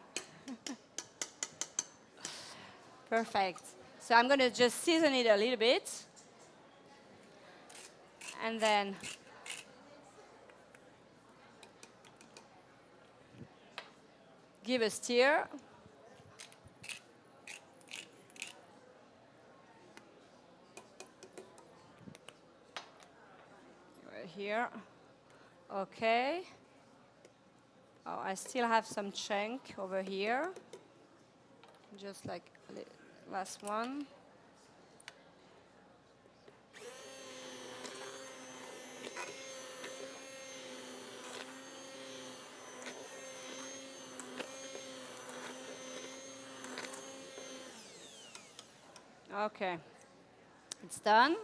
Speaker 2: Perfect. So I'm going to just season it a little bit. And then give a stir. Right here. Okay. Oh, I still have some chunk over here. Just like last one. Okay, it's done.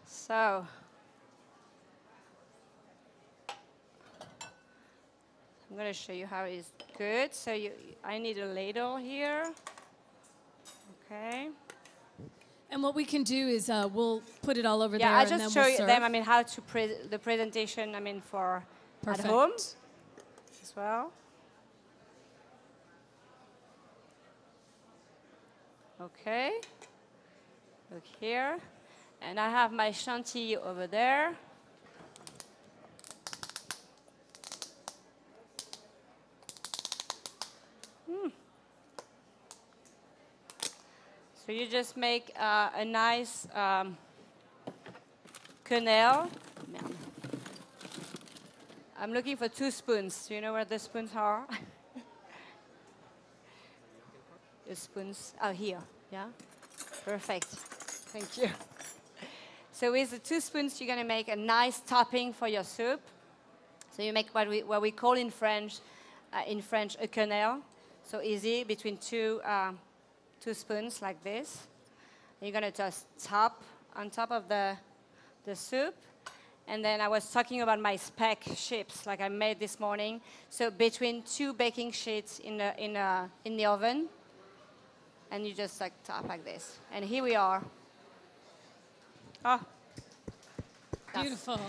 Speaker 2: So, I'm going to show you how it's good. So I need a ladle here. Okay.
Speaker 1: And what we can do is we'll put it all over there.
Speaker 2: Yeah, I
Speaker 1: and then
Speaker 2: just
Speaker 1: we'll
Speaker 2: show
Speaker 1: serve.
Speaker 2: them. How to the presentation. For
Speaker 1: Perfect.
Speaker 2: at home as well. Okay. Look here, and I have my chantilly over there. So you just make a nice quenelle. I'm looking for 2 spoons. Do you know where the spoons are? The spoons are here. Yeah? Perfect. Thank you. So with the 2 spoons, you're going to make a nice topping for your soup. So you make what we call in French a quenelle. So easy, between two spoons like this. And you're going to just top on top of the soup. And then I was talking about my speck chips, like I made this morning. So between 2 baking sheets in the oven, and you just like top like this. And here we are. Oh,
Speaker 1: Beautiful.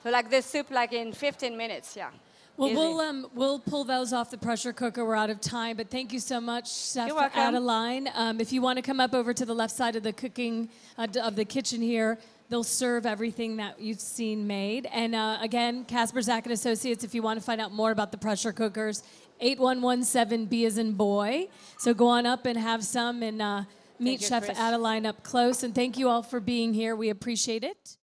Speaker 2: So like this soup, like in 15 minutes, yeah.
Speaker 1: Well,
Speaker 2: Easy.
Speaker 1: we'll pull those off the pressure cooker. We're out of time, but thank you so much, Chef
Speaker 2: You're welcome.
Speaker 1: Adeline. If you want to come up over to the left side of the cooking of the kitchen here, they'll serve everything that you've seen made. And again, Casper Zack and Associates. If you want to find out more about the pressure cookers, 8117B as in boy. So go on up and have some and meet
Speaker 2: you,
Speaker 1: Chef
Speaker 2: Chris.
Speaker 1: Adeline up close. And thank you all for being here. We appreciate it.